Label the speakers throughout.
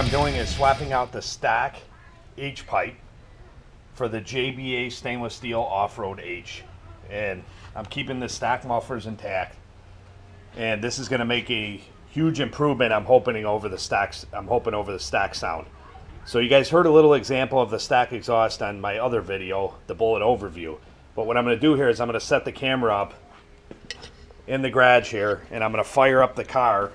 Speaker 1: I'm doing is swapping out the stack H pipe for the JBA stainless steel off-road H. And I'm keeping the stack mufflers intact. And this is going to make a huge improvement, I'm hoping over the stack sound. So you guys heard a little example of the stack exhaust on my other video, the Bullitt overview. But what I'm going to do here is I'm going to set the camera up in the garage here, and I'm going to fire up the car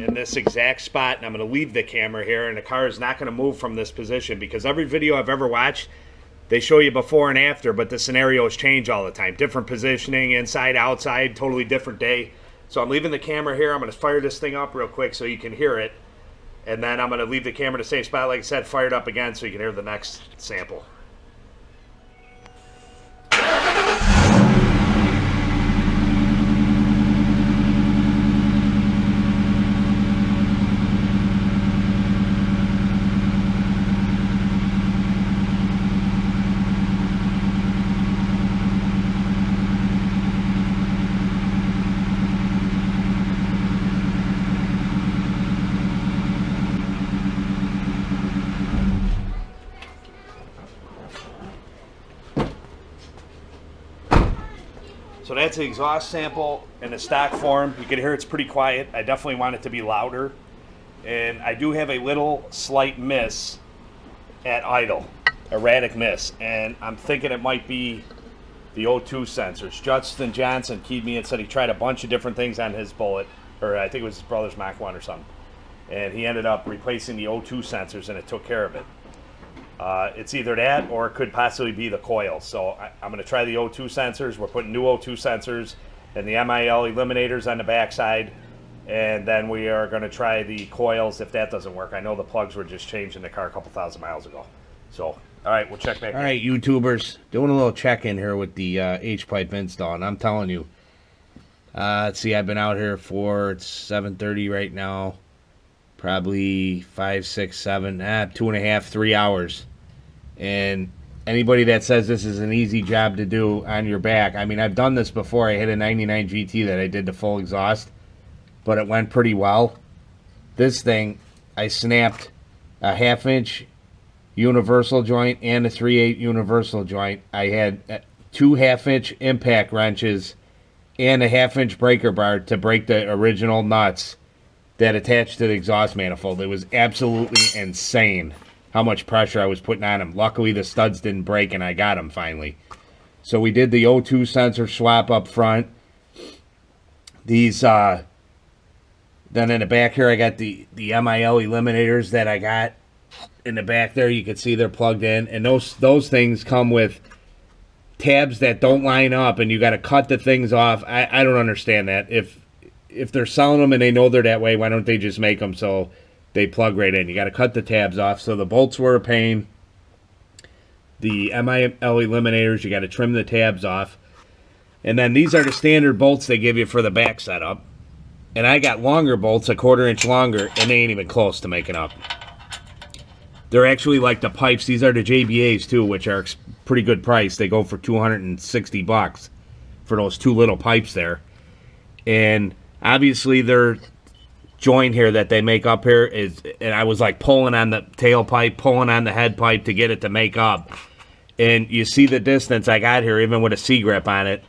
Speaker 1: in this exact spot, and I'm going to leave the camera here, and the car is not going to move from this position, because every video I've ever watched, they show you before and after, but the scenarios change all the time. Different positioning, inside, outside, totally different day. So I'm leaving the camera here. I'm going to fire this thing up real quick so you can hear it, and then I'm going to leave the camera in the same spot, like I said, fired up again so you can hear the next sample. So that's the exhaust sample in the stock form. You can hear it's pretty quiet. I definitely want it to be louder. And I do have a little slight miss at idle, erratic miss. And I'm thinking it might be the O2 sensors. Justin Johnson keyed me and said he tried a bunch of different things on his Bullitt, or I think it was his brother's Mach 1 or something. And he ended up replacing the O2 sensors, and it took care of it. It's either that or it could possibly be the coil. So I'm going to try the O2 sensors. We're putting new O2 sensors and the MIL eliminators on the backside. And then we are going to try the coils if that doesn't work. I know the plugs were just changed in the car a couple thousand miles ago. So, all right, we'll check back.
Speaker 2: All right, YouTubers, doing a little check-in here with the H-pipe install. And I'm telling you, let's see, I've been out here it's 7:30 right now. Probably 5, 6, 7, 2.5, 3 hours. And anybody that says this is an easy job to do on your back, I mean, I've done this before. I hit a 99 GT that I did the full exhaust, but it went pretty well. This thing, I snapped a 1/2-inch universal joint and a 3/8 universal joint. I had 2 1/2-inch impact wrenches and a 1/2-inch breaker bar to break the original nuts that attached to the exhaust manifold. It was absolutely insane how much pressure I was putting on them. Luckily, the studs didn't break, and I got them finally. So we did the O2 sensor swap up front. These, then in the back here, I got the MIL eliminators that I got in the back there. You can see they're plugged in, and those things come with tabs that don't line up, and you got to cut the things off. I don't understand that. If they're selling them and they know they're that way, why don't they just make them so they plug right in? You got to cut the tabs off. So the bolts were a pain. The MIL eliminators, you got to trim the tabs off. And then these are the standard bolts they give you for the back setup. And I got longer bolts, a 1/4 inch longer, and they ain't even close to making up. They're actually like the pipes. These are the JBAs too, which are pretty good price. They go for $260 for those 2 little pipes there. And obviously their joint here that they make up here is, and I was like pulling on the tailpipe, pulling on the head pipe to get it to make up. And you see the distance I got here, even with a C-grip on it,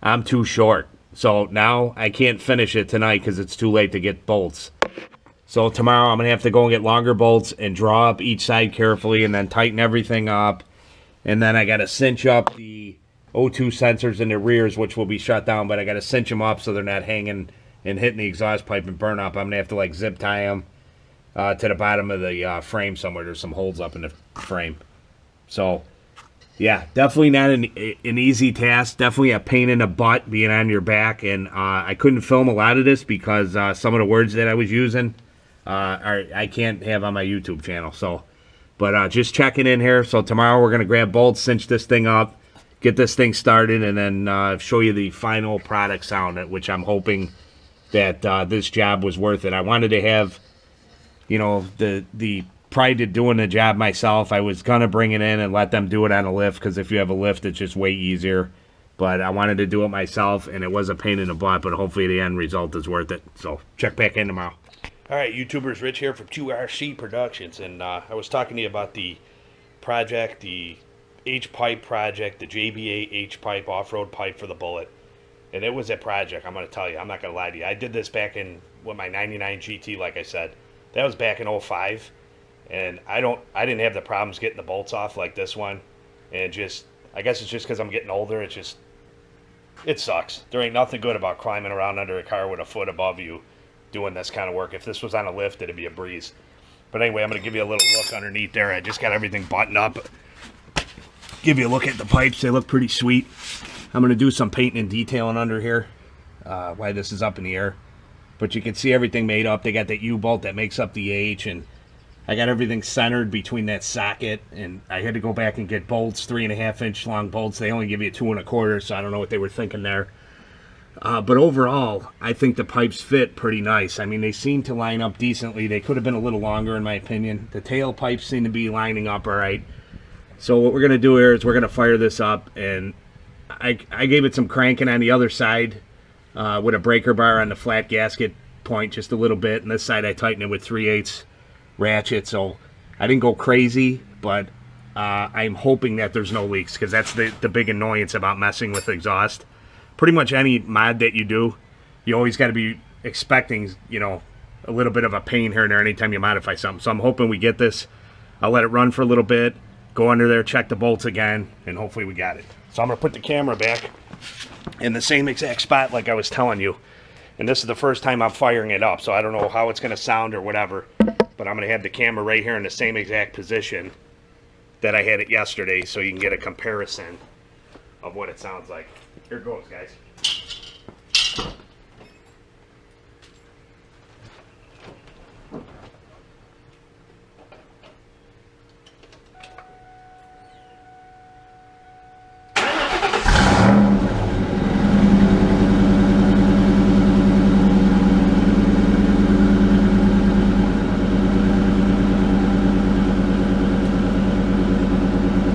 Speaker 2: I'm too short. So now I can't finish it tonight because it's too late to get bolts. So tomorrow I'm going to have to go and get longer bolts and draw up each side carefully and then tighten everything up. And then I got to cinch up the O2 sensors in the rears, which will be shut down, but I got to cinch them up so they're not hanging and hitting the exhaust pipe and burn up. I'm going to have to like zip tie them to the bottom of the frame somewhere. There's some holes up in the frame. So, yeah, definitely not an easy task. Definitely a pain in the butt being on your back. And I couldn't film a lot of this because some of the words that I was using I can't have on my YouTube channel. So, but just checking in here. So tomorrow we're going to grab bolts, cinch this thing up, get this thing started, and then show you the final product sound, which I'm hoping that this job was worth it. I wanted to have, you know, the pride of doing the job myself. I was going to bring it in and let them do it on a lift, because if you have a lift, it's just way easier. But I wanted to do it myself, and it was a pain in the butt, but hopefully the end result is worth it. So check back in tomorrow.
Speaker 1: All right, YouTubers, Rich here from 2RC Productions, and I was talking to you about the project, the H-pipe project, the JBA H-pipe off-road pipe for the Bullitt. And it was a project, I'm going to tell you. I'm not going to lie to you. I did this back in, my 99 GT, like I said. That was back in 05, and I didn't have the problems getting the bolts off like this one. And just, I guess it's just because I'm getting older, it sucks. There ain't nothing good about climbing around under a car with a foot above you doing this kind of work. If this was on a lift, it'd be a breeze. But anyway, I'm going to give you a little look underneath there. I just got everything buttoned up. Give you a look at the pipes. They look pretty sweet. I'm going to do some painting and detailing under here while this is up in the air. But you can see everything made up. They got that U-bolt that makes up the H, and I got everything centered between that socket, and I had to go back and get bolts, 3.5-inch long bolts. They only give you 2 1/4, so I don't know what they were thinking there. But overall, I think the pipes fit pretty nice. I mean, they seem to line up decently. They could have been a little longer, in my opinion. The tail pipes seem to be lining up all right. So what we're going to do here is we're going to fire this up, and I gave it some cranking on the other side with a breaker bar on the flat gasket point just a little bit, and this side I tightened it with 3/8 ratchet. So I didn't go crazy, but I'm hoping that there's no leaks, because that's the big annoyance about messing with exhaust. Pretty much any mod that you do, you always got to be expecting, you know, a little bit of a pain here and there anytime you modify something. So I'm hoping we get this. I'll let it run for a little bit, go under there, check the bolts again, and hopefully we got it. So I'm going to put the camera back in the same exact spot like I was telling you. And this is the first time I'm firing it up, so I don't know how it's going to sound or whatever. But I'm going to have the camera right here in the same exact position that I had it yesterday, so you can get a comparison of what it sounds like. Here goes, guys.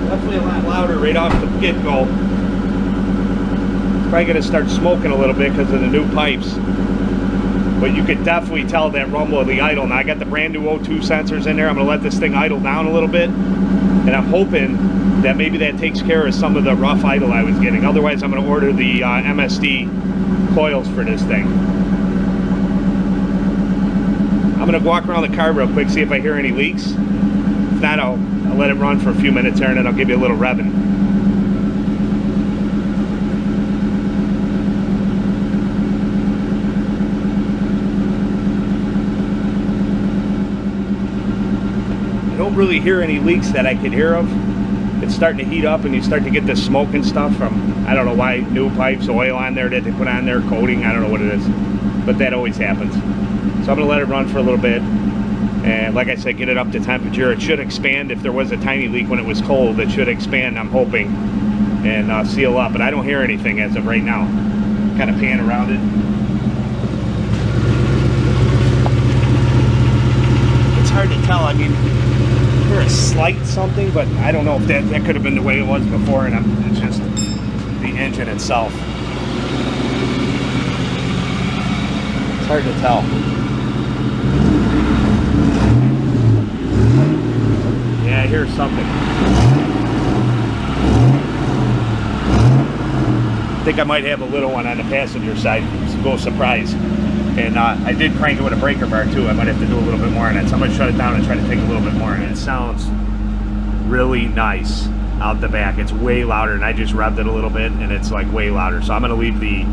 Speaker 1: Definitely a lot louder right off the get-go. Probably going to start smoking a little bit because of the new pipes, but you could definitely tell that rumble of the idle. Now I got the brand new O2 sensors in there. I'm going to let this thing idle down a little bit, and I'm hoping that maybe that takes care of some of the rough idle I was getting. Otherwise I'm going to order the MSD coils for this thing. I'm going to walk around the car real quick, see if I hear any leaks. If not, I'll let it run for a few minutes there, and then I'll give you a little revving. I don't really hear any leaks that I can hear of. It's starting to heat up, and you start to get this smoke and stuff from, I don't know why, new pipes, oil on there that they put on there, coating, I don't know what it is, but that always happens. So I'm going to let it run for a little bit, and like I said, get it up to temperature. It should expand. If there was a tiny leak when it was cold, it should expand, I'm hoping, and seal up, but I don't hear anything as of right now. Kind of pan around it. It's hard to tell. I mean, a slight something, but I don't know if that could have been the way it was before, and it's just the engine itself. It's hard to tell. Yeah, I hear something. I think I might have a little one on the passenger side. Go surprise. And I did crank it with a breaker bar too. I might have to do a little bit more on it. So I'm going to shut it down and try to take a little bit more on it. It sounds really nice out the back. It's way louder, and I just revved it a little bit, and it's like way louder. So I'm going to leave the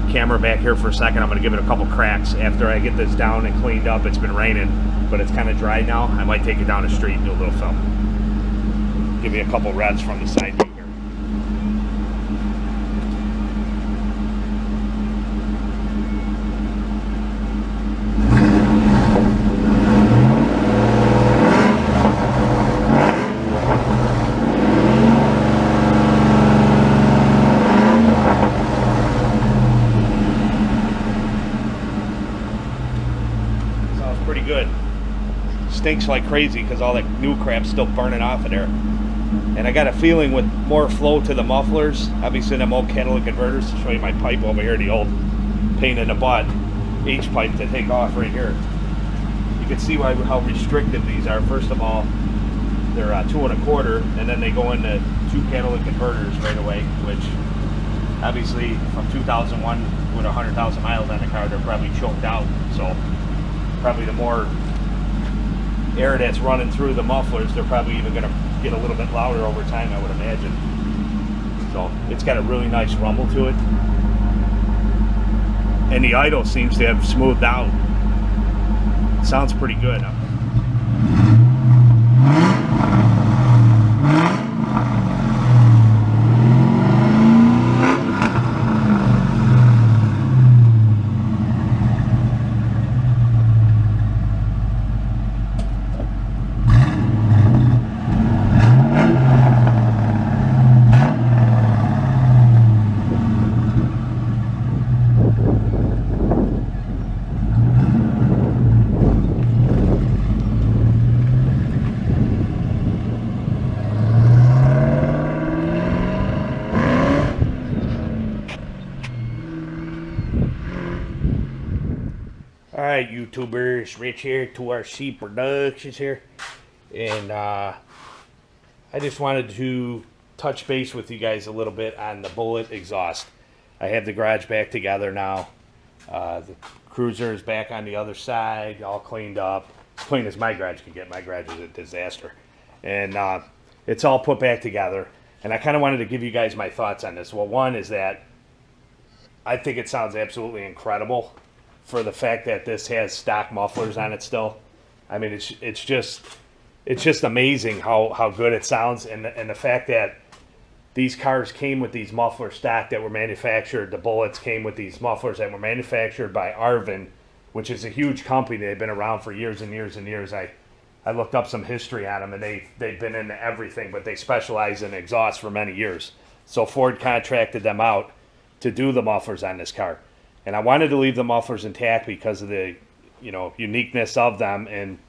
Speaker 1: camera back here for a second. I'm going to give it a couple cracks after I get this down and cleaned up. It's been raining, but it's kind of dry now. I might take it down the street and do a little film. Give me a couple revs from the side view here. Pretty good. Stinks like crazy because all that new crap's still burning off of there. And I got a feeling with more flow to the mufflers, obviously them old catalytic converters, to show you my pipe over here, the old pain in the butt H pipe to take off right here. you can see how restrictive these are. First of all, they're 2 1/4, and then they go into 2 catalytic converters right away, which obviously from 2001 with 100,000 miles on the car, they're probably choked out. So probably the more air that's running through the mufflers, they're probably even going to get a little bit louder over time, I would imagine. So it's got a really nice rumble to it. And the idle seems to have smoothed out. It sounds pretty good. Alright, YouTubers, Rich here, 2RC Productions here, and I just wanted to touch base with you guys a little bit on the Bullitt exhaust. I have the garage back together now. The cruiser is back on the other side, all cleaned up, as clean as my garage can get. My garage is a disaster, and it's all put back together, and I kind of wanted to give you guys my thoughts on this. Well, one is that I think it sounds absolutely incredible for the fact that this has stock mufflers on it still. I mean, it's just amazing how good it sounds, and the fact that these cars came with these mufflers stock that were manufactured. The Bullitts came with these mufflers that were manufactured by Arvin, which is a huge company. They've been around for years and years and years. I looked up some history on them, and they've been into everything, but they specialize in exhaust for many years. So Ford contracted them out to do the mufflers on this car. And I wanted to leave the mufflers intact because of the, uniqueness of them, and,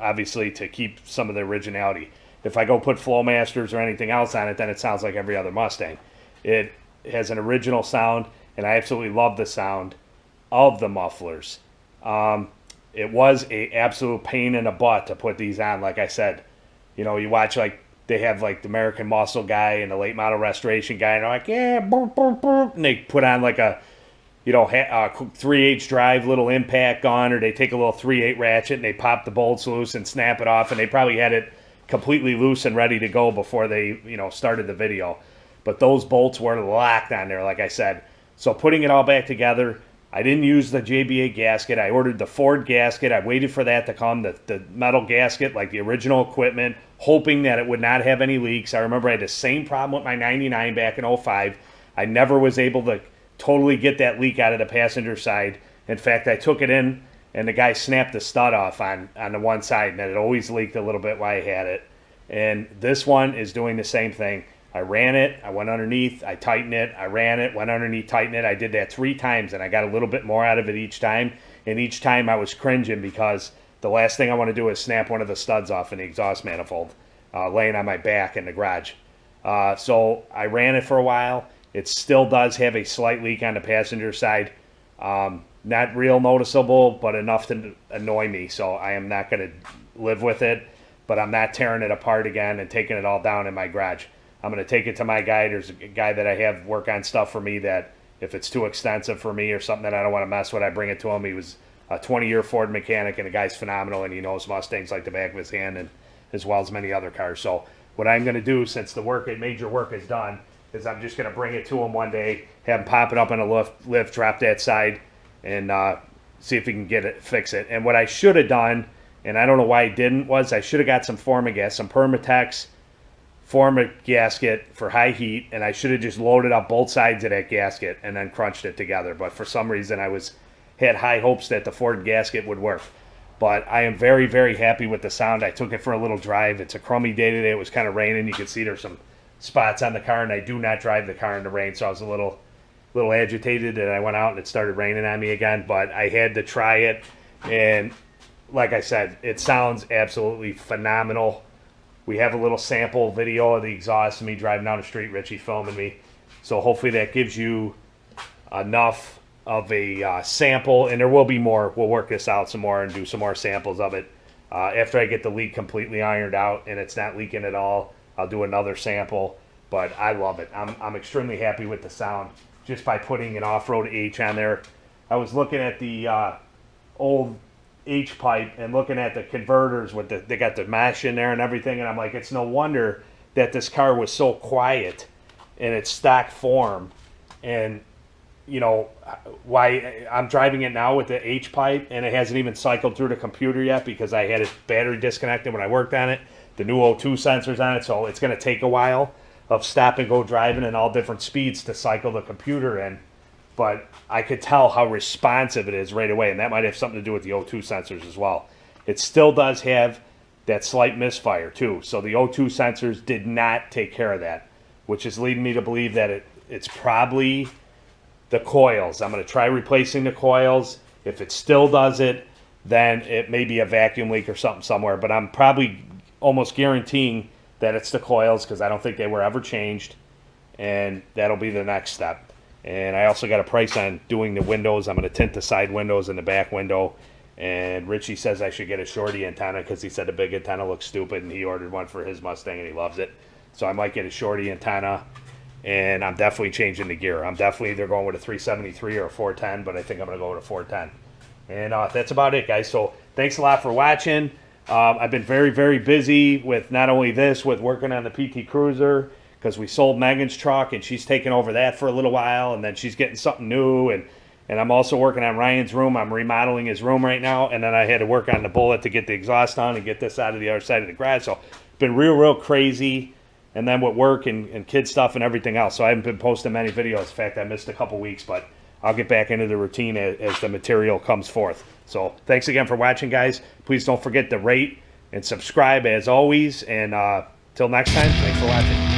Speaker 1: obviously to keep some of the originality. If I go put Flowmasters or anything else on it, then it sounds like every other Mustang. It has an original sound, and I absolutely love the sound of the mufflers. It was a absolute pain in the butt to put these on, like I said. You watch, they have, the American Muscle guy and the late model restoration guy, and they're like, yeah, boom, boom, boom, and they put on, a 3/8 drive little impact on, or they take a little 3/8 ratchet and they pop the bolts loose and snap it off, and they probably had it completely loose and ready to go before they started the video. But those bolts were locked on there, like I said. So putting it all back together, I didn't use the JBA gasket. I ordered the Ford gasket. I waited for that to come, the metal gasket, like the original equipment, hoping that it would not have any leaks. I remember I had the same problem with my 99 back in 05. I never was able to totally get that leak out of the passenger side. In fact, I took it in, and the guy snapped the stud off on the one side, and it always leaked a little bit while I had it. And this one is doing the same thing. I ran it, I went underneath, I tightened it, I ran it, went underneath, tightened it. I did that 3 times, and I got a little bit more out of it each time. And each time I was cringing because the last thing I want to do is snap one of the studs off in the exhaust manifold, laying on my back in the garage. So I ran it for a while. It still does have a slight leak on the passenger side. Not real noticeable, but enough to annoy me. So I am not going to live with it, but I'm not tearing it apart again and taking it all down in my garage. I'm going to take it to my guy. There's a guy that I have work on stuff for me that if it's too extensive for me or something that I don't want to mess with, I bring it to him. He was a 20-year Ford mechanic, and the guy's phenomenal, and he knows Mustangs like the back of his hand, and as well as many other cars. So what I'm going to do, since the major work is done, is I'm just going to bring it to him one day, have him pop it up in a lift, drop that side, and see if he can fix it. And what I should have done, and I don't know why I didn't, was I should have got some Formagas, some Permatex Forma gasket for high heat, and I should have just loaded up both sides of that gasket and then crunched it together. But for some reason, I had high hopes that the Ford gasket would work. But I am very, very happy with the sound. I took it for a little drive. It's a crummy day today. It was kind of raining. You can see there's some spots on the car, and I do not drive the car in the rain, so I was a little agitated, and I went out and it started raining on me again. But I had to try it, and like I said, it sounds absolutely phenomenal. We have a little sample video of the exhaust of me driving down the street, Richie filming me. So hopefully that gives you enough a sample, and there will be more. We'll work this out some more and do some more samples of it. After I get the leak completely ironed out and it's not leaking at all, I'll do another sample. But I love it. I'm extremely happy with the sound just by putting an off-road H on there. I was looking at the old H pipe and looking at the converters with they got the mash in there and everything, and I'm like, it's no wonder that this car was so quiet in its stock form. And you know why I'm driving it now with the H pipe, and it hasn't even cycled through the computer yet because I had its battery disconnected when I worked on it, the new O2 sensors on it, so it's going to take a while of stop and go driving in all different speeds to cycle the computer in. But I could tell how responsive it is right away, and that might have something to do with the O2 sensors as well. It still does have that slight misfire too, so the O2 sensors did not take care of that, which is leading me to believe that it's probably the coils. I'm going to try replacing the coils. If it still does it, then it may be a vacuum leak or something somewhere, but I'm probably almost guaranteeing that it's the coils because I don't think they were ever changed, and that'll be the next step. And I also got a price on doing the windows. I'm going to tint the side windows and the back window. And Richie says I should get a shorty antenna because he said the big antenna looks stupid, and he ordered one for his Mustang and he loves it. So I might get a shorty antenna, and I'm definitely changing the gear. I'm definitely either going with a 373 or a 410, but I think I'm going to go with a 410. And that's about it, guys. So thanks a lot for watching. I've been very, very busy with not only this, with working on the PT Cruiser, because we sold Megan's truck and she's taking over that for a little while, and then she's getting something new, and I'm also working on Ryan's room. I'm remodeling his room right now, and then I had to work on the Bullitt to get the exhaust on and get this out of the other side of the garage. So it's been real crazy, and then with work and kid stuff and everything else. So I haven't been posting many videos. In fact, I missed a couple weeks, but I'll get back into the routine as the material comes forth. So thanks again for watching, guys. Please don't forget to rate and subscribe as always, and till next time, thanks for watching.